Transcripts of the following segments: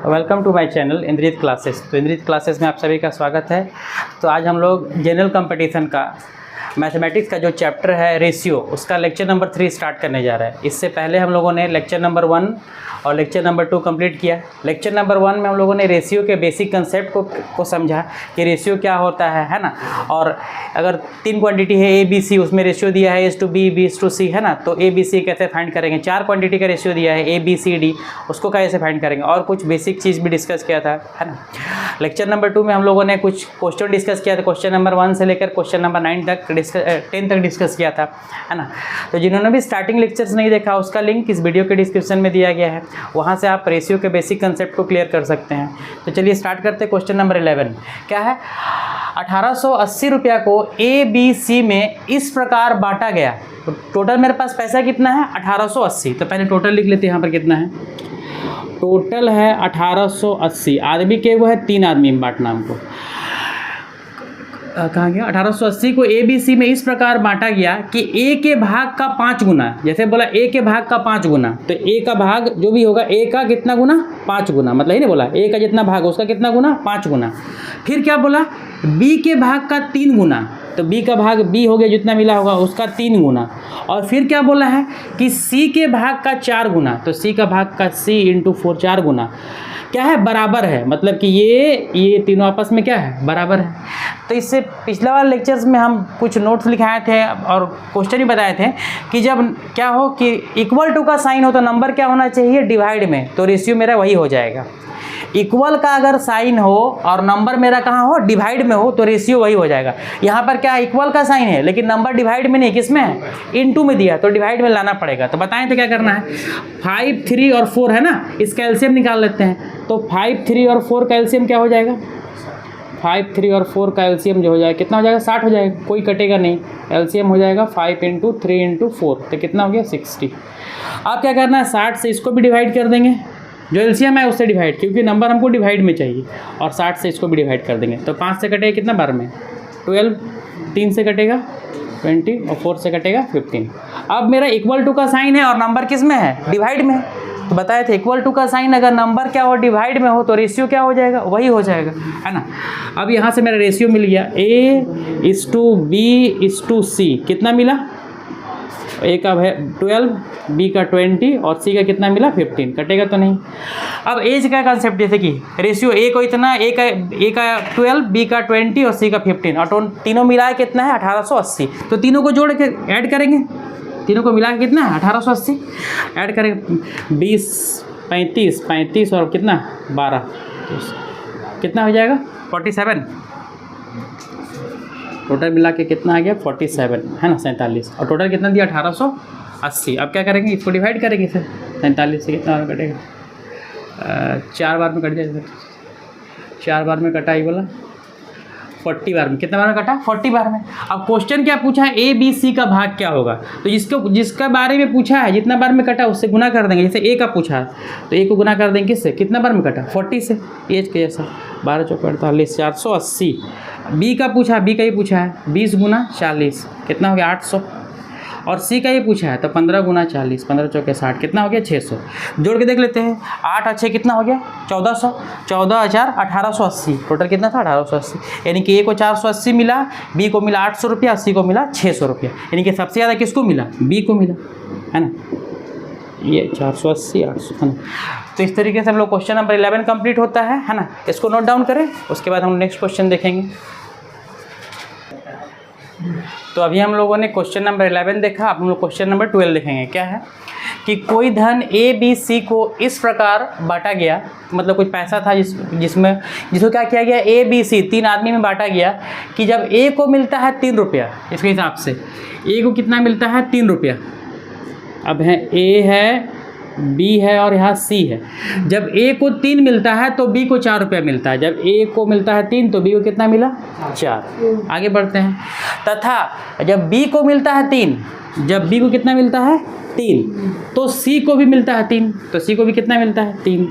Welcome to my channel Indrit classes. तो Indrit classes में आप सभी का स्वागत है। तो आज हम लोग जनरल कंपटीशन का मैथमेटिक्स का जो चैप्टर है रेशियो, उसका लेक्चर नंबर 3 स्टार्ट करने जा रहा है। इससे पहले हम लोगों ने लेक्चर नंबर 1 और लेक्चर नंबर 2 कंप्लीट किया। लेक्चर नंबर 1 में हम लोगों ने रेशियो के बेसिक कंसेप्ट को समझा कि रेशियो क्या होता है ना। और अगर 3 क्वांटिटी है ए बी सी, उसमें रेशियो दिया है A/B, B/C है ना, तो ए बी सी कैसे फाइंड करेंगे। 4 क्वांटिटी का रेशियो दिया है ABCD, उसको कैसे फाइंड करेंगे, और कुछ बेसिक चीज़ भी डिस्कस किया था, है ना। लेक्चर नंबर 2 में हम लोगों ने कुछ क्वेश्चन डिस्कस किया था। क्वेश्चन नंबर 1 से लेकर क्वेश्चन नंबर 10 तक डिस्कस किया था, है ना। तो जिन्होंने भी स्टार्टिंग लेक्चर्स नहीं देखा, उसका लिंक इस वीडियो के डिस्क्रिप्शन में दिया गया है, वहाँ से आप रेशियो के बेसिक कंसेप्ट को क्लियर कर सकते हैं। तो चलिए स्टार्ट करते हैं। क्वेश्चन नंबर 11 क्या है। 1880 रुपया को ABC में इस प्रकार बांटा गया। तो टोटल मेरे पास पैसा कितना है 1880। तो पहले टोटल लिख लेते हैं। यहाँ पर कितना है टोटल है 1880। आदमी के वो है 3 आदमी में बांटना हमको। कहाँ गया 1880 को ABC में इस प्रकार बांटा गया कि A के भाग का 5 गुना। जैसे बोला A के भाग का 5 गुना, तो A का भाग जो भी होगा A का कितना गुना 5 गुना, मतलब ही नहीं बोला A का जितना भाग उसका कितना गुना 5 गुना। फिर क्या बोला B के भाग का 3 गुना, तो B का भाग B हो गया जितना मिला होगा उसका 3 गुना। और फिर क्या बोला है कि C के भाग का 4 गुना, तो C का भाग का C × 4 4 गुना क्या है बराबर है। मतलब कि ये तीनों आपस में क्या है बराबर है। तो इससे पिछले वाले लेक्चर्स में हम कुछ नोट्स लिखाए थे और क्वेश्चन ही बताए थे कि जब क्या हो कि इक्वल टू का साइन हो तो नंबर क्या होना चाहिए डिवाइड में, तो रेशियो मेरा वही हो जाएगा। इक्वल का अगर साइन हो और नंबर मेरा कहाँ हो डिवाइड में हो, तो रेशियो वही हो जाएगा। यहाँ पर क्या इक्वल का साइन है लेकिन नंबर डिवाइड में नहीं, किस में है इनटू में दिया, तो डिवाइड में लाना पड़ेगा। तो बताएं तो क्या करना है। 5, 3 और 4 है ना, इसका एलसीएम निकाल लेते हैं। तो 5, 3 और 4 का एलसीएम क्या हो जाएगा। 5, 3 और 4 का एलसीएम जो हो जाएगा कितना हो जाएगा 60 हो जाएगा, कोई कटेगा नहीं। एलसीएम हो जाएगा 5 × 3 × 4, तो कितना हो गया 60। अब क्या करना है 60 से इसको भी डिवाइड कर देंगे, जो एलसीएम है उससे डिवाइड, क्योंकि नंबर हमको डिवाइड में चाहिए। और 60 से इसको भी डिवाइड कर देंगे, तो 5 से कटेगा कितना बार में 12, 3 से कटेगा 20 और 4 से कटेगा 15। अब मेरा इक्वल टू का साइन है और नंबर किस में है डिवाइड में। तो बताए थे इक्वल टू का साइन अगर नंबर क्या हो डिवाइड में हो तो रेशियो क्या हो जाएगा वही हो जाएगा, है ना। अब यहाँ से मेरा रेशियो मिल गया A/B/C कितना मिला। A का है 12, B का 20 और C का कितना मिला 15, कटेगा तो नहीं। अब एज का कंसेप्ट, जैसे कि रेशियो A को इतना, A का 12, B का 20 और C का 15, और तीनों मिला कितना है 1880। तो तीनों को जोड़ के ऐड करेंगे, तीनों को मिला के कितना है 1880 ऐड करेंगे। 20, 35, 35 और कितना 12, तो कितना हो जाएगा 47। टोटल मिला के कितना आ गया 47, है ना 47। और टोटल कितना दिया 1880। अब क्या करेंगे इसको डिवाइड करेंगे फिर 47 से कितना बार कटेगा 4 बार में कट जाएगा। 4 बार में कटा ही बोला 40 बार में, कितना बार में कटा 40 बार में। अब क्वेश्चन क्या पूछा है ABC का भाग क्या होगा, तो जिसका बारे में पूछा है जितना बार में कटा उससे गुना कर देंगे। जैसे A का पूछा है तो A को गुना कर देंगे किससे, कितना बार में कटा 40 से, एज के जैसा 12 × 4 = 48, 480। B का पूछा, B का ही पूछा है 20 × 40 कितना हो गया 800। और C का ये पूछा है तो 15 × 40, 15 × 4 = 60, कितना हो गया 600। जोड़ के देख लेते हैं 8 और 6 कितना हो गया 1400, 14,1880। टोटल कितना था 1880। यानी कि A को 480 मिला, B को मिला 800 रुपया, C को मिला 600 रुपया। यानी कि सबसे ज़्यादा किसको मिला B को मिला, है ना। ये 480, 800, है ना। तो इस तरीके से हम लोग क्वेश्चन नंबर 11 कंप्लीट होता है ना। इसको नोट डाउन करें, उसके बाद हम नेक्स्ट क्वेश्चन देखेंगे। तो अभी हम लोगों ने क्वेश्चन नंबर 11 देखा, अब हम लोग क्वेश्चन नंबर 12 देखेंगे। क्या है कि कोई धन ABC को इस प्रकार बांटा गया, मतलब कुछ पैसा था जिसको क्या किया गया ABC 3 आदमी में बांटा गया कि जब A को मिलता है 3 रुपया, इसके हिसाब से A को कितना मिलता है 3 रुपया। अब है A है, B है और यहाँ C है। जब A को 3 मिलता है तो B को 4 रुपया मिलता है। जब A को मिलता है 3 तो B को कितना मिला 4। आगे बढ़ते हैं। तथा जब B को मिलता है 3, जब B को कितना मिलता है 3, तो C को भी मिलता है 3, तो C को भी कितना मिलता है 3।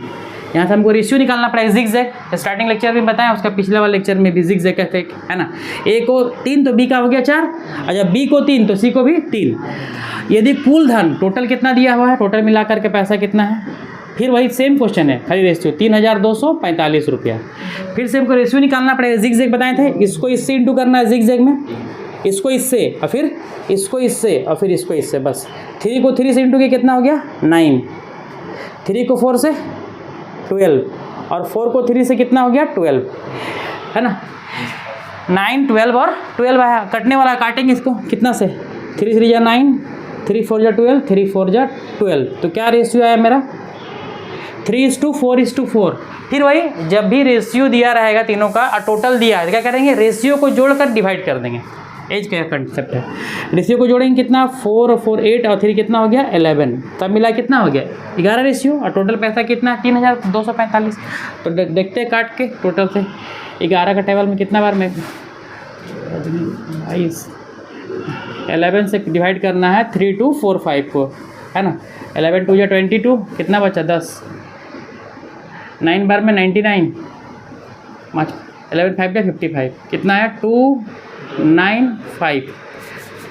यहाँ से हमको रेशियो निकालना पड़ेगा जिगजैग। स्टार्टिंग लेक्चर में बताया, उसका पिछले वाले लेक्चर में भी जिगजैग कहते हैं, है ना। A को 3 तो B का हो गया 4, और जब B को 3 तो C को भी 3। यदि कुल धन टोटल कितना दिया हुआ है, टोटल मिला करके पैसा कितना है फिर वही सेम क्वेश्चन है, खाली रेशियो 3245 रुपया। फिर से हमको रेशियो निकालना पड़ेगा, जिग जैग बताए थे, इसको इससे इंटू करना है जिग जैग में, इसको इससे और फिर इसको इससे और फिर इसको इससे, बस 3 को 3 से इंटू किया कितना हो गया 9, 3 को 4 से 12 और 4 को 3 से कितना हो गया 12, है ना। 9, 12 और 12 आया, कटने वाला काटेंगे इसको कितना से, 3 3 जा 9, 3 4 जा 12, 3 4 जा 12, तो क्या रेशियो आया मेरा 3:4:4। फिर वही जब भी रेशियो दिया रहेगा तीनों का और टोटल दिया है तो क्या करेंगे, रेशियो को जोड़कर डिवाइड कर देंगे। एज का कंसेप्ट है, रेशियो को जोड़ेंगे कितना 4 और 4 8 और 3 कितना हो गया 11, तब मिला कितना हो गया 11 रेशियो और टोटल पैसा कितना 3245। तो देखते हैं काट के टोटल से 11 का टेबल में कितना बार में 11 से डिवाइड करना है 3 2 4 5 को, है ना। 11 2 या 22, कितना बचा 10, 9 बार में 99, 11 5 या 55, कितना है 295,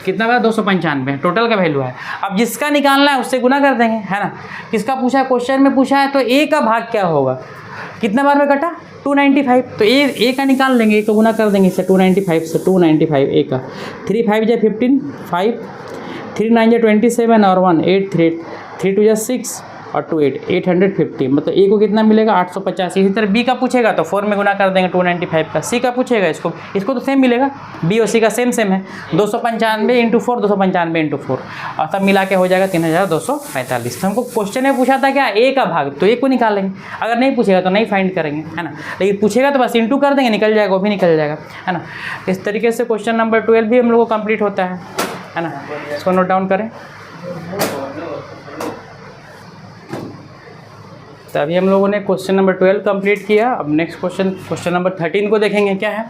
कितना बड़ा 295 टोटल का वैल्यू है। अब जिसका निकालना है उससे गुना कर देंगे, है ना। किसका पूछा है, क्वेश्चन में पूछा है तो ए का भाग क्या होगा, कितना बार में कटा 295, तो ए का निकाल लेंगे, ए को गुना कर देंगे इससे 295 से, 295 ए का, 3 5 जा 15, 5 3 9 जा 27 और 1 8 3 3 2 जा 6 और 2 8 850, मतलब ए को कितना मिलेगा 850। इसी तरह बी का पूछेगा तो 4 में गुना कर देंगे 295 का, सी का पूछेगा इसको तो सेम मिलेगा, बी और सी का सेम है 295 इंटू 4, 295 इंटू 4 और सब मिला के हो जाएगा 3245। तो हमको क्वेश्चन में पूछा था क्या ए का भाग, तो ए को निकालेंगे, अगर नहीं पूछेगा तो नहीं फाइंड करेंगे, है ना। लेकिन पूछेगा तो बस इंटू कर देंगे, निकल जाएगा, वो भी निकल जाएगा, है ना। इस तरीके से क्वेश्चन नंबर 12 भी हम लोग को कंप्लीट होता है ना। इसको नोट डाउन करें। तो अभी हम लोगों ने क्वेश्चन नंबर 12 कंप्लीट किया। अब नेक्स्ट क्वेश्चन नंबर 13 को देखेंगे। क्या है,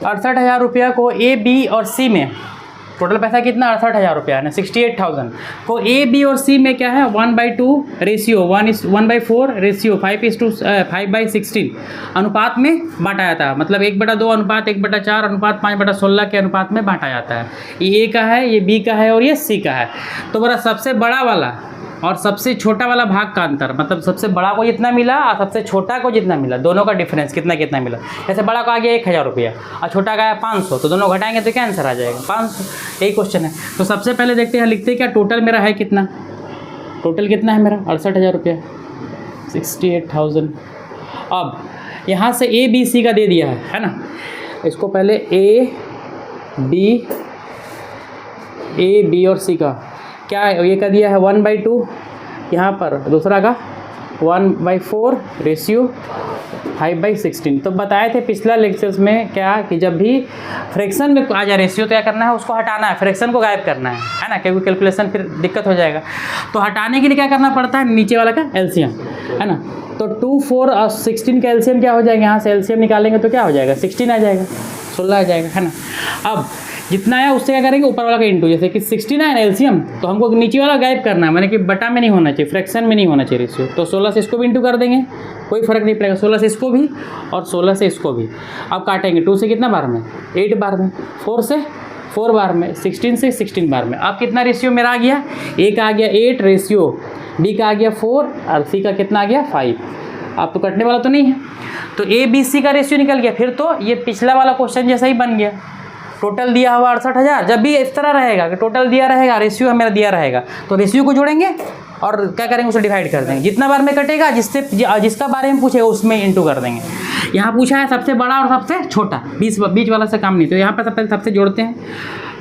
68,000 रुपया को ए बी और सी में, टोटल पैसा कितना 68,000 रुपया है, 68,000 को ए बी और सी में क्या है 1/2 रेशियो 1/4 रेशियो 5/16 अनुपात में बांटा जाता है। मतलब 1/2 अनुपात 1/4 अनुपात 5/16 के अनुपात में बांटा जाता है। ये ए का है, ये बी का है और ये सी का है। तो बड़ा सबसे बड़ा वाला और सबसे छोटा वाला भाग का अंतर, मतलब सबसे बड़ा को जितना मिला और सबसे छोटा को जितना मिला, दोनों का डिफरेंस कितना कितना मिला। जैसे बड़ा को आ गया 1,000 रुपया और छोटा का आया 500, तो दोनों घटाएंगे तो क्या आंसर आ जाएगा 500। यही क्वेश्चन है। तो सबसे पहले देखते हैं, लिखते हैं क्या टोटल मेरा है कितना, टोटल कितना है मेरा 68,000 रुपया 68,000। अब यहाँ से ए बी सी का दे दिया है ना। इसको पहले ए बी और सी का क्या है, ये का दिया है 1/2, यहाँ पर दूसरा का 1/4 रेशियो 5/16। तो बताए थे पिछला लेक्चर्स में क्या कि जब भी फ्रैक्शन में आ जाए रेशियो तो क्या करना है, उसको हटाना है, फ्रैक्शन को गायब करना है ना, क्योंकि कैलकुलेशन फिर दिक्कत हो जाएगा। तो हटाने के लिए क्या करना पड़ता है, नीचे वाला का एलसीएम, है ना। तो 2 4 और 16 का एलसीएम क्या हो जाएगा, यहाँ से एलसीएम निकालेंगे तो क्या हो जाएगा 16 आ जाएगा, 16 आ जाएगा, है ना। अब जितना है उससे क्या करेंगे, ऊपर वाला का इंटू, जैसे कि 16 है ना एलसीएम, तो हमको नीचे वाला गायब करना है, माने कि बटा में नहीं होना चाहिए, फ्रैक्शन में नहीं होना चाहिए रेशियो। तो 16 से इसको भी इंटू कर देंगे, कोई फर्क नहीं पड़ेगा, 16 से इसको भी और 16 से इसको भी। अब काटेंगे 2 से कितना बार में 8 बार में, 4 से 4 बार में, 16 से 16 बार में। अब कितना रेशियो मेरा आ गया, ए का आ गया 8 रेशियो, बी का आ गया 4 और सी का कितना आ गया 5। आप तो कटने वाला तो नहीं है, तो ए बी सी का रेशियो निकल गया। फिर तो ये पिछला वाला क्वेश्चन जैसा ही बन गया, टोटल दिया हुआ 68,000। जब भी इस तरह रहेगा कि टोटल दिया रहेगा, रेशियो मेरा दिया रहेगा, तो रेशियो को जोड़ेंगे और क्या करेंगे, उसे डिवाइड कर देंगे। जितना बार में कटेगा, जिसका बारे में पूछेगा उसमें इंटू कर देंगे। यहाँ पूछा है सबसे बड़ा और सबसे छोटा, बीच वाला से काम नहीं, तो यहाँ पर सबसे जोड़ते हैं।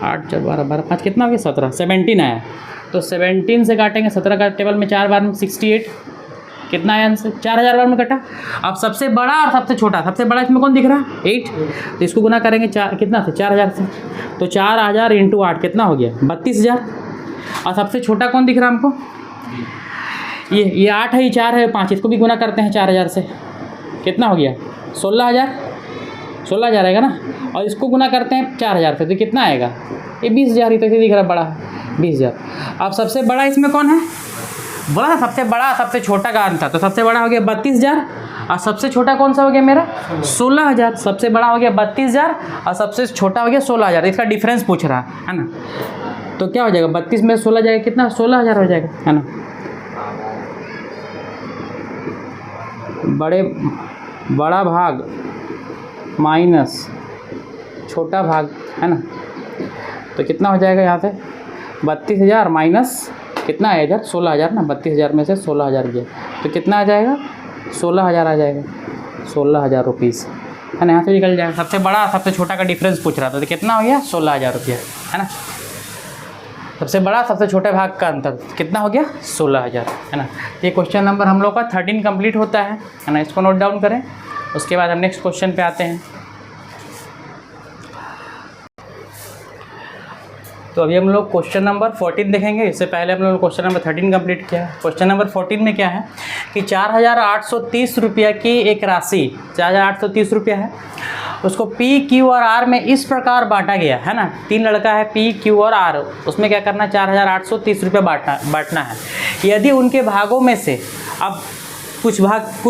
8 4 12 12 5 कितना हो गया 17, 17 आया। तो 17 से काटेंगे, 17 का टेबल में 4 बार में 68, कितना आया आंसर 4,000 बार में कटा। अब सबसे बड़ा और सबसे छोटा, सबसे बड़ा इसमें कौन दिख रहा है 8, तो इसको गुना करेंगे 4 कितना से 4,000 से, तो 4,000 इंटू 8 कितना हो गया 32,000। और सबसे छोटा कौन दिख रहा है हमको, ये 8 है, ये 4 है, 5, इसको भी गुना करते हैं 4,000 से, कितना हो गया 16,000, 16,000 आएगा ना। और इसको गुना करते हैं 4,000 से, तो कितना आएगा ये 20,000 ही, तो इसे दिख रहा है बड़ा है 20,000। अब सबसे बड़ा इसमें कौन है, बोला था सबसे बड़ा सबसे छोटा का अंतर, तो सबसे बड़ा हो गया 32,000 और सबसे छोटा कौन सा हो गया मेरा 16,000। सबसे बड़ा हो गया 32,000 और सबसे छोटा हो गया 16,000। इसका डिफरेंस पूछ रहा है ना, तो क्या हो जाएगा 32 में 16 जाएगा कितना 16,000 हो जाएगा, है ना। बड़ा भाग माइनस छोटा भाग, है ना। तो कितना हो जाएगा यहाँ से 32,000 माइनस कितना है इधर 16,000 ना, 32,000 में से 16,000 गया तो कितना आ जाएगा 16,000 आ जाएगा, 16,000 रुपीज़, है ना। यहाँ से निकल जाएगा। सबसे बड़ा सबसे छोटा का डिफरेंस पूछ रहा था तो कितना हो गया 16,000 रुपया, है ना। सबसे बड़ा सबसे छोटे भाग का अंतर कितना हो गया 16,000, है ना। ये क्वेश्चन नंबर हम लोग का 13 कंप्लीट होता है ना। इसको नोट डाउन करें, उसके बाद हम नेक्स्ट क्वेश्चन पे आते हैं। तो अभी हम लोग क्वेश्चन नंबर 14 देखेंगे। इससे पहले हम लोग क्वेश्चन नंबर 13 कंप्लीट किया है। क्वेश्चन नंबर 14 में क्या है कि 4,830 रुपया की एक राशि 4,830 रुपया है, उसको पी क्यू और आर में इस प्रकार बांटा गया है ना। 3 लड़का है पी क्यू और आर, उसमें क्या करना 4,830 रुपया बांटना है। यदि उनके भागों में से अब कुछ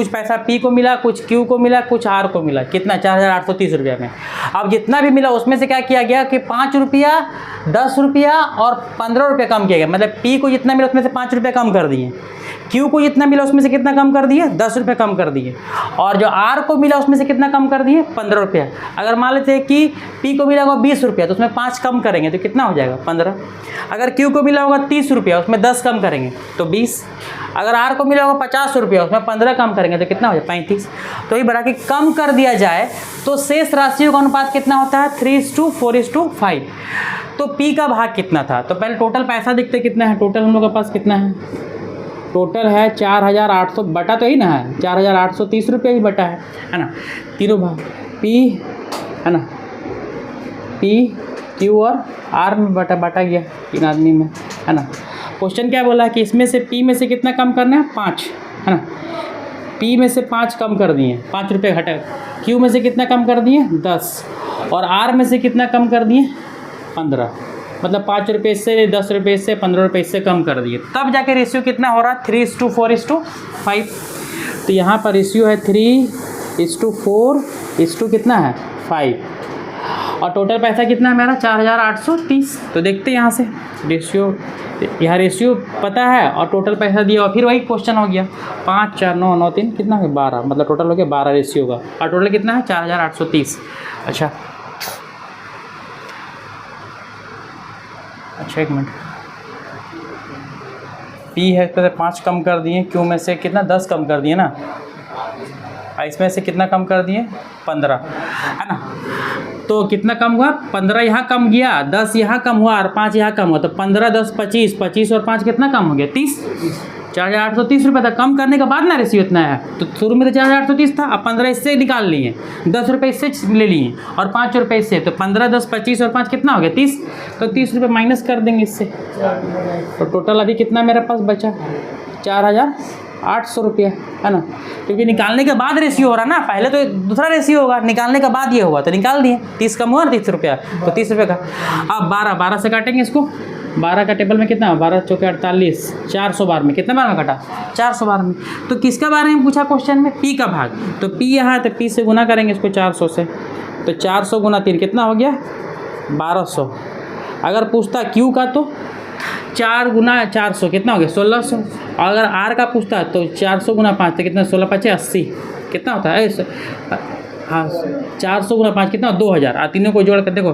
पैसा पी को मिला, कुछ क्यू को मिला, कुछ आर को मिला, कितना 4,830 रुपया में। अब जितना भी मिला उसमें से क्या किया गया कि 5 रुपया, 10 रुपया और 15 रुपया कम किया गया। मतलब पी को जितना मिला उसमें से 5 रुपया कम कर दिए, क्यू को जितना मिला उसमें से कितना कम कर दिए 10 रुपये कम कर दिए, और जो आर को मिला उसमें से कितना कम कर दिए 15 रुपया। अगर मान लेते हैं कि पी को मिला होगा 20 रुपया तो उसमें 5 कम करेंगे तो कितना हो जाएगा 15। अगर क्यू को मिला होगा 30 रुपया उसमें 10 कम करेंगे तो 20। अगर आर को मिला होगा 50 रुपया उसमें 15 कम करेंगे तो कितना हो जाए 35। तो ये बढ़ा के कम कर दिया जाए तो शेष राशियों का अनुपात कितना होता है 3:4:5। तो पी का भाग कितना था, तो पहले टोटल पैसा देखते कितना है। टोटल हम लोग के पास कितना है, टोटल है 4,800 बटा तो ही ना है 4,830 रुपये ही बटा है ना। तीनों भाग पी है ना, पी क्यू और आर में बांटा गया 3 आदमी में, है ना। क्वेश्चन क्या बोला कि इसमें से पी में से कितना कम करना है 5, है ना। पी में से 5 कम कर दिए, 5 रुपये घटा। क्यू में से कितना कम कर दिए 10, और आर में से कितना कम कर दिए 15। मतलब 5 रुपये से, 10 रुपये से, 15 रुपये से कम कर दिए। तब जाके रेशियो कितना हो रहा है 3:4:5। तो यहाँ पर रेशियो है 3:4 कितना है 5, और टोटल पैसा कितना है मेरा 4,830। तो देखते हैं यहाँ से रेशियो, यहाँ रेशियो पता है और टोटल पैसा दिया और फिर वही क्वेश्चन हो गया 5 4 9 9 3 कितना है 12, मतलब टोटल हो गया 12 रेशियो का, और टोटल कितना है 4,830। अच्छा एक मिनट, पी है तो 5 कम कर दिए, क्यू में से कितना 10 कम कर दिए ना, इसमें से कितना कम कर दिए 15, है ना। तो कितना कम हुआ 15 यहाँ कम गया, 10 यहाँ कम हुआ और 5 यहाँ कम हुआ, तो 15 10 25, 25 और 5 कितना कम हो गया 30। 4,830 रुपये था, कम करने के बाद ना रेशियो इतना है। तो शुरू में तो 4,830 था, अब 15 इससे निकाल लिए, 10 रुपये इससे ले लिए और 5 रुपये इससे, तो 15 10 25 और 5 कितना हो गया 30। तो 30 रुपये माइनस कर देंगे इससे, तो टोटल अभी कितना मेरे पास बचा 4,800 रुपया, है ना। क्योंकि निकालने के बाद रेशियो हो रहा ना, पहले तो दूसरा रेशियो होगा, निकालने के बाद ये हुआ तो निकाल दिए। 30 कम हुआ 30 रुपया, तो 30 रुपये का। अब 12 से काटेंगे इसको, 12 का टेबल में कितना 12 चौके 48, 400 बार में कितना बार में कटा 400 बार में। तो किसका बारे में पूछा क्वेश्चन में पी का भाग, तो पी यहाँ है तो पी से गुना करेंगे इसको 400 से, तो 400 गुना 3 कितना हो गया 1200। अगर पूछता क्यू का तो 4 गुना 400 कितना हो गया 1600। अगर आर का पूछता तो 400 गुना 5 तो कितना 16 5 80 कितना होता है हाँ 400 गुना 5 कितना 2000। तीनों को जोड़ कर देखो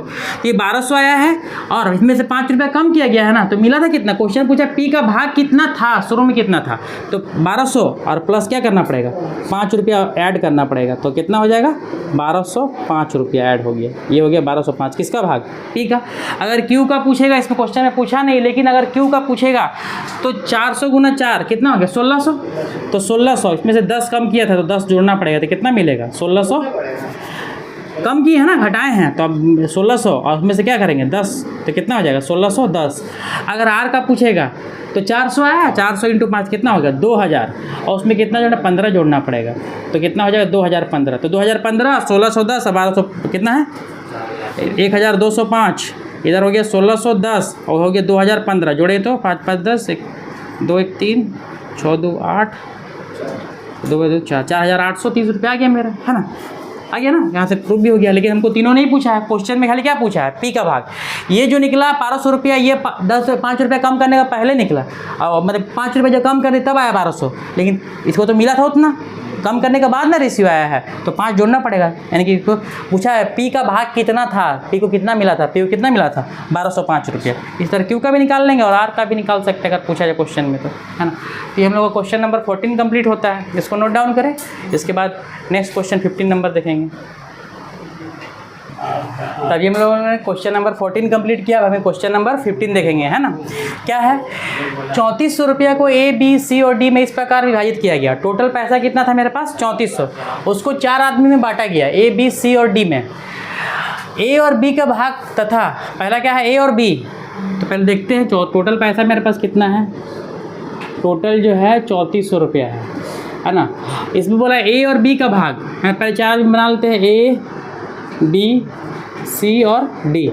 ये 1200 आया है और इसमें से 5 रुपया कम किया गया है ना, तो मिला था कितना। क्वेश्चन पूछा पी का भाग कितना था, शुरू में कितना था, तो 1200 और प्लस क्या करना पड़ेगा 5 रुपया ऐड करना पड़ेगा, तो कितना हो जाएगा 1205 रुपया ऐड हो गया। ये हो गया 1205 किसका भाग पी का। अगर क्यू का पूछेगा, इसमें क्वेश्चन में पूछा नहीं, लेकिन अगर क्यू का पूछेगा तो 400 गुना 4 कितना हो गया 1600, तो 1600 इसमें से 10 कम किया था तो 10 जोड़ना पड़ेगा, तो कितना मिलेगा 1600 कम किए हैं ना, घटाए हैं, तो अब 1600 और उसमें से क्या करेंगे 10, तो कितना हो जाएगा 1610। अगर आर का पूछेगा तो 400 आया, 400 इंटू 5 कितना हो गया 2000, और उसमें कितना जोड़ना 15 जोड़ना पड़ेगा, तो कितना हो जाएगा 2015। तो 2015 1610 1200 कितना है 1205, इधर हो गया 1610 और हो गया 2015, जोड़े तो 5 5 10 2 1 3 6 2 8 2 2 4 4,830 रुपये आ गया मेरा, है ना, आ गया ना। यहाँ से प्रूफ भी हो गया, लेकिन हमको तीनों नहीं पूछा है, क्वेश्चन में खाली क्या पूछा है पी का भाग। ये जो निकला 1200 रुपया, ये 5 रुपया कम करने का पहले निकला, और मतलब 5 रुपये जब कम कर दे तब आया 1200, लेकिन इसको तो मिला था उतना, कम करने के बाद ना रेशियो आया है तो 5 जोड़ना पड़ेगा, यानी कि पूछा है पी का भाग कितना था, पी को कितना मिला था, पी को कितना मिला था 1205 रुपये। इस तरह क्यू का भी निकाल लेंगे और आर का भी निकाल सकते हैं अगर पूछा जाए क्वेश्चन में, तो है ना। तो ये हम लोग का क्वेश्चन नंबर 14 कंप्लीट होता है, इसको नोट डाउन करें। इसके बाद नेक्स्ट क्वेश्चन 15 नंबर देखेंगे। तभी हम लोगों ने क्वेश्चन नंबर 14 कंप्लीट किया, अब हमें क्वेश्चन नंबर 15 देखेंगे, है ना। क्या है, 3400 रुपया को ए बी सी और डी में इस प्रकार विभाजित किया गया। टोटल पैसा कितना था मेरे पास 3400, उसको 4 आदमी में बांटा गया, ए बी सी और डी में। ए और बी का भाग तथा पहला क्या है ए और बी, तो पहले देखते हैं टोटल पैसा मेरे पास कितना है। टोटल जो है 3400 रुपया है ना। इसमें बोला ए और बी का भाग, पहले 4 आदमी बना लेते हैं, ए बी सी और डी।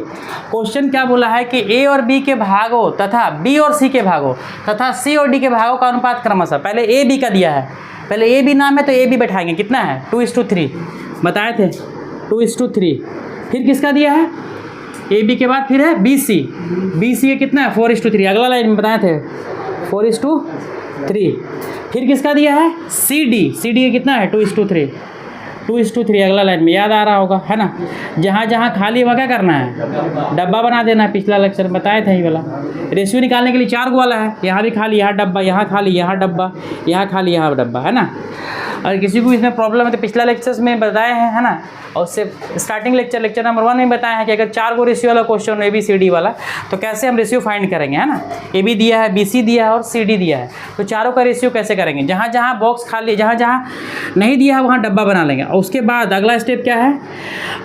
क्वेश्चन क्या बोला है कि ए और बी के भागों तथा बी और सी के भागों तथा सी और डी के भागों का अनुपात क्रमशः, पहले ए बी का दिया है, पहले ए बी नाम है तो ए बी बैठाएंगे, कितना है 2:3 बताए थे 2:3। फिर किसका दिया है ए बी के बाद फिर है बी सी का कितना है 4:3, अगला लाइन में बताए थे 4:3। फिर किसका दिया है सी डी का कितना है 2:3 अगला लाइन में, याद आ रहा होगा, है ना। जहाँ जहाँ खाली वहाँ क्या करना है डब्बा बना देना है, पिछला लेक्चर में बताया था ये वाला। रेशियो निकालने के लिए 4 वाला है, यहाँ भी खाली यहाँ डब्बा, यहाँ खाली यहाँ डब्बा, यहाँ खाली यहाँ डब्बा, है ना। और किसी को इसमें प्रॉब्लम है तो पिछला लेक्चर्स में बताए हैं, है ना। और उससे स्टार्टिंग लेक्चर नंबर 1 में बताया है कि अगर 4 को रेशियो वाला question A B C D वाला तो कैसे हम रेशियो फाइंड करेंगे, है ना। ए बी दिया है, बी सी दिया है और सी डी दिया है, तो चारों का रेशियो कैसे करेंगे। जहाँ जहाँ बॉक्स खाली, जहाँ जहाँ नहीं दिया है वहाँ डब्बा बना लेंगे। और उसके बाद अगला स्टेप क्या है,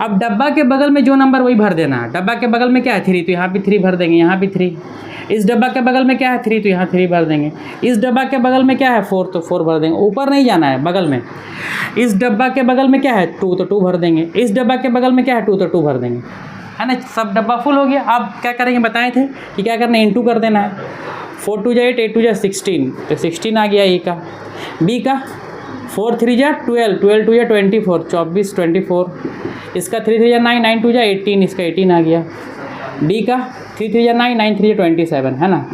अब डब्बा के बगल में जो नंबर वही भर देना है। डब्बा के बगल में क्या है 3, तो यहाँ भी 3 भर देंगे, यहाँ भी 3। इस डब्बा के बगल में क्या है 3, तो यहाँ 3 भर देंगे। इस डब्बा के बगल में क्या है 4, तो 4 भर देंगे, ऊपर नहीं जाना है बगल में। इस डब्बा के बगल में क्या है 2, तो 2 भर देंगे। इस डब्बा के बगल में क्या है 2, तो 2 भर देंगे, है ना। सब डब्बा फुल हो गया। अब क्या करेंगे बताए थे कि क्या करना है, इंटू कर देना है। 4 2 8, 8 2 16, तो 16 आ गया ए का। बी का 4 3 12, 12 2 24, 24 24। इसका 3 3 9, 9 2 18, इसका 18 आ गया। डी का 3 3 9, 9 3 27, है ना।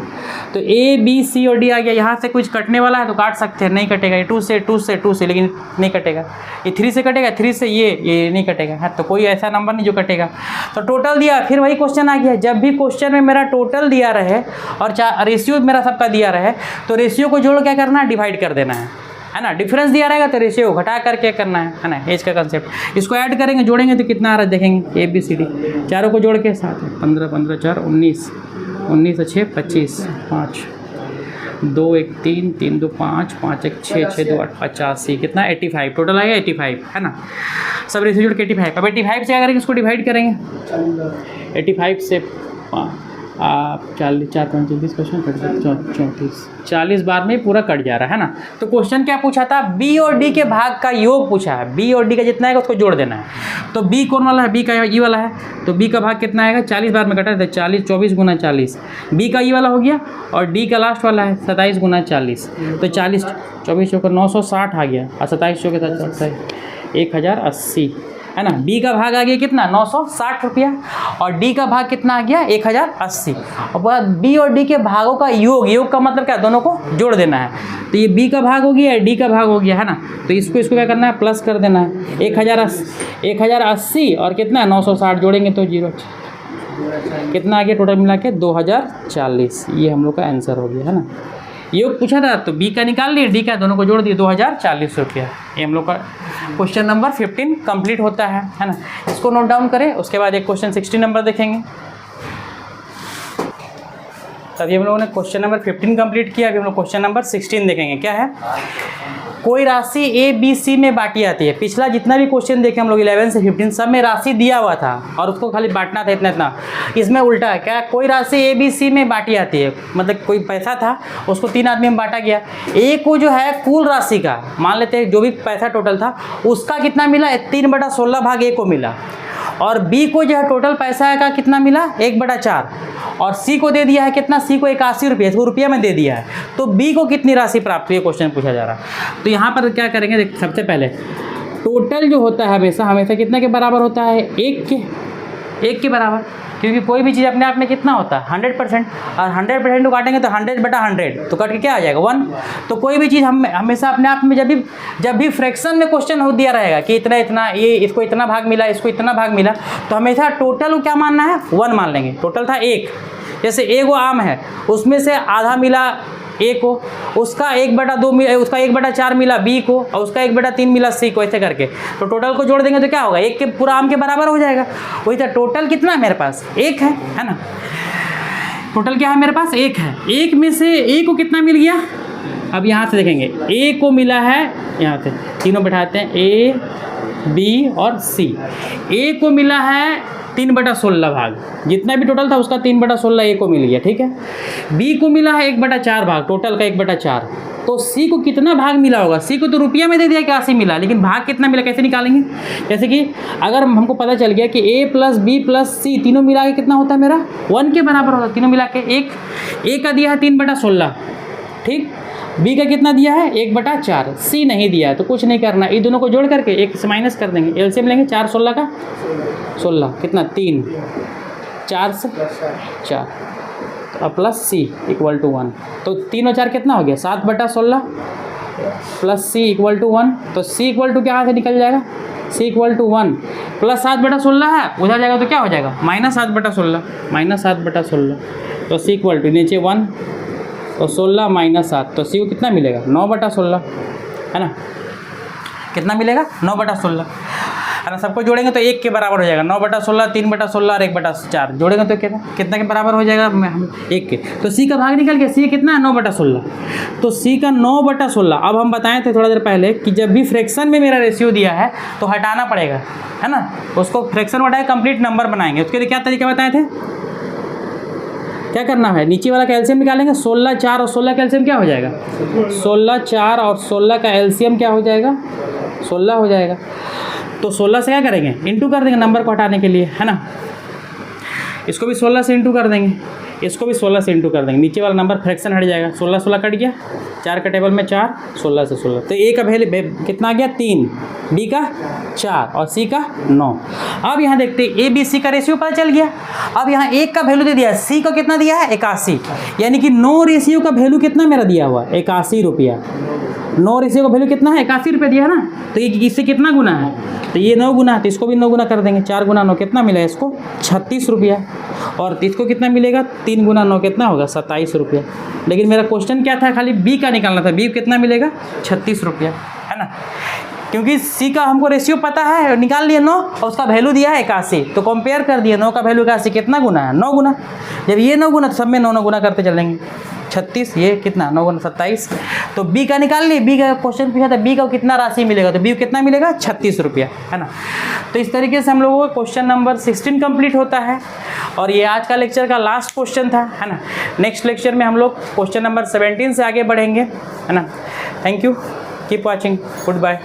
तो ए बी सी और डी आ गया। यहाँ से कुछ कटने वाला है तो काट सकते हैं, नहीं कटेगा। ये 2 से, लेकिन नहीं कटेगा। ये 3 से कटेगा, 3 से ये नहीं कटेगा, है। तो कोई ऐसा नंबर नहीं जो कटेगा। तो टोटल दिया, फिर वही क्वेश्चन आ गया। जब भी क्वेश्चन में मेरा टोटल दिया रहे और रेशियो मेरा सबका दिया रहे तो रेशियो को जोड़ क्या करना है, डिवाइड कर देना है ना। डिफरेंस दिया रहेगा तो रेशियो घटा करके करना है ना। एज का कंसेप्ट, इसको ऐड करेंगे, जोड़ेंगे तो कितना आ रहा है देखेंगे। ए बी सी डी चारों को जोड़ के 7 15 15 4 19 19 6 25 5 2 1 3 3 2 5 5 1 6 6 2 8 85, कितना 85 टोटल आएगा 85, है ना। सब रेशियो जोड़ के 85। अब 85 से क्या करेंगे, इसको डिवाइड करेंगे। 85 से 40 4 5 20 क्वेश्चन 34 40 बार में पूरा कट जा रहा है ना। तो क्वेश्चन क्या पूछा था, बी और डी के भाग का योग पूछा है। बी और डी का जितना है उसको जोड़ देना है। तो बी कौन वाला है, बी का ई वाला है, तो बी का भाग कितना आएगा 40 बार में कटा है, 40 24 गुना 40। बी का ई वाला हो गया और डी का लास्ट वाला है 27 गुना 40, तो 40 24 होकर 960 आ गया और 27 के साथ 1080, है ना। बी का भाग आ गया कितना 960 रुपया और डी का भाग कितना आ गया 1080। और बाद बी और डी के भागों का योग का मतलब क्या, दोनों को जोड़ देना है। तो ये बी का भाग हो गया, डी का भाग हो गया, है ना। तो इसको क्या करना है, प्लस कर देना है। 1080 और कितना 960 जोड़ेंगे तो 0, कितना आ गया टोटल मिला के 2040। ये हम लोग का आंसर हो गया, है ना। योग पूछा था तो बी का निकाल लिए, डी का, दोनों को जोड़ दिए 2040 रुपया। ये हम लोग का क्वेश्चन नंबर 15 कंप्लीट होता है ना। इसको नोट डाउन करें। उसके बाद एक क्वेश्चन 16 नंबर देखेंगे। तभी हम लोगों ने क्वेश्चन नंबर 15 कंप्लीट किया। अभी हम लोग क्वेश्चन नंबर 16 देखेंगे। क्या है, कोई राशि ए बी सी में बांटी जाती है। पिछला जितना भी क्वेश्चन देखे हम लोग 11 से 15 सब में राशि दिया हुआ था और उसको खाली बांटना था, इतना। इसमें उल्टा है, क्या, कोई राशि ए बी सी में बांटी जाती है, मतलब कोई पैसा था उसको 3 आदमी में बांटा गया। ए को जो है कुल राशि का, मान लेते हैं जो भी पैसा टोटल था उसका कितना मिला 3/16 भाग ए को मिला। और बी को जो है टोटल पैसा का कितना मिला 1/4 और सी को दे दिया है कितना, सी को 81 रुपये, इसको रुपया में दे दिया है। तो बी को कितनी राशि प्राप्त हुई, क्वेश्चन पूछा जा रहा है। तो यहाँ पर क्या करेंगे, सबसे पहले टोटल जो होता है हमेशा कितना के बराबर होता है, 1 के बराबर। क्योंकि कोई भी चीज़ अपने आप में कितना होता है 100%, और 100% को काटेंगे तो 100/100 तो कट के क्या आ जाएगा 1। तो कोई भी चीज़ हम हमेशा अपने आप में जब भी फ्रैक्शन में क्वेश्चन हो दिया रहेगा कि इतना इतना, ये इसको इतना भाग मिला, इसको इतना भाग मिला, तो हमेशा टोटल को क्या मानना है 1 मान लेंगे। टोटल था 1, जैसे एगो आम है उसमें से आधा मिला ए को, उसका 1/2 मिला, उसका 1/4 मिला बी को, और उसका 1/3 मिला सी को, ऐसे करके तो टोटल को जोड़ देंगे तो क्या होगा 1 के पूरा आम के बराबर हो जाएगा। वही तो टोटल कितना है मेरे पास 1 है ना। टोटल क्या है मेरे पास 1 है। 1 में से ए को कितना मिल गया, अब यहाँ से देखेंगे ए को मिला है, यहाँ से तीनों बैठाते हैं ए बी और सी। ए को मिला है 3/16 भाग, जितना भी टोटल था उसका 3/16 ए को मिल गया, ठीक है। बी को मिला है 1/4 भाग, टोटल का 1/4। तो सी को कितना भाग मिला होगा, सी को तो रुपया में दे दिया कि 80 मिला, लेकिन भाग कितना मिला कैसे निकालेंगे। जैसे कि अगर हमको पता चल गया कि ए प्लस बी प्लस सी तीनों मिला के कितना होता है मेरा 1 के बराबर होता है, तीनों मिला के 1। ए का दिया है 3/16, ठीक। बी का कितना दिया है 1/4, सी नहीं दिया है तो कुछ नहीं करना, ये दोनों को जोड़ करके 1 से माइनस कर देंगे, एलसीएम लेंगे 4 16 का 16 कितना 3, 4 से 4 और प्लस सी इक्वल टू 1, तो 3 और 4 कितना हो गया 7/16 प्लस सी इक्वल टू 1। तो सी इक्वल टू क्या से निकल जाएगा, सी इक्वल टू 1 प्लस 7/16 है, उधर जाएगा तो क्या हो जाएगा -7/16 तो सी इक्वल टू नीचे 1 तो 16 - 7, तो सी को कितना मिलेगा 9/16, है ना। कितना मिलेगा 9/16, है ना। सबको जोड़ेंगे तो 1 के बराबर हो जाएगा 9/16, 3/16 और 1/4 जोड़ेंगे तो कितना के बराबर हो जाएगा 1 के। तो सी का भाग निकल गया, सी कितना है 9/16, तो सी का 9/16। अब हम बताए थे थोड़ा देर पहले कि जब भी फ्रैक्शन में मेरा रेशियो दिया है तो हटाना पड़ेगा, है ना। उसको फ्रैक्शन हटाए कंप्लीट नंबर बनाएंगे, उसके लिए क्या तरीका बताए थे, क्या करना है नीचे वाला का एलसीएम निकालेंगे, 16 4 और 16 का एलसीएम क्या हो जाएगा 16 4 और 16 का एलसीएम क्या हो जाएगा 16 हो जाएगा। तो 16 से क्या करेंगे इंटू कर देंगे नंबर को हटाने के लिए, है ना। इसको भी 16 से इंटू कर देंगे, इसको भी 16 से इंटू कर देंगे, नीचे वाला नंबर फ्रैक्शन हट जाएगा, 16 16 कट गया, 4 का टेबल में 4, 16 से 16, तो ए का वैल्यू कितना आ गया 3, बी का 4 और सी का 9। अब यहाँ देखते हैं ए बी सी का रेशियो पता चल गया। अब यहाँ 1 का वैल्यू दे दिया है, सी को कितना दिया है 81, यानी कि 9 रेशियो का वैल्यू कितना मेरा दिया हुआ 81 रुपया। 9 रेशियो का वैल्यू कितना है 81 रुपये दिया है ना, तो ये इससे कितना गुना है, तो ये 9 गुना है तो इसको भी 9 गुना कर देंगे, 4 गुना 9 कितना मिला इसको 36 रुपया, और इसको कितना मिलेगा 3 गुना 9 कितना होगा 27 रुपया। लेकिन मेरा क्वेश्चन क्या था, खाली बी का निकालना था, बी कितना मिलेगा 36 रुपया, है ना। क्योंकि सी का हमको रेशियो पता है, निकाल लिए 9 और उसका वैल्यू दिया है 81, तो कंपेयर कर दिए 9 का वैल्यू 81 कितना गुना है 9 गुना। जब ये 9 गुना तो सब में 9 गुना करते चलेंगे, 36 ये कितना 9 गुना 27। तो बी का निकाल लिए, बी का क्वेश्चन पूछा था बी का कितना राशि मिलेगा, तो बी कितना मिलेगा 36 रुपया, है ना। तो इस तरीके से हम लोगों का क्वेश्चन नंबर 16 कंप्लीट होता है, और ये आज का लेक्चर का लास्ट क्वेश्चन था, है ना। नेक्स्ट लेक्चर में हम लोग क्वेश्चन नंबर 17 से आगे बढ़ेंगे, है ना। Thank you, keep watching, good bye.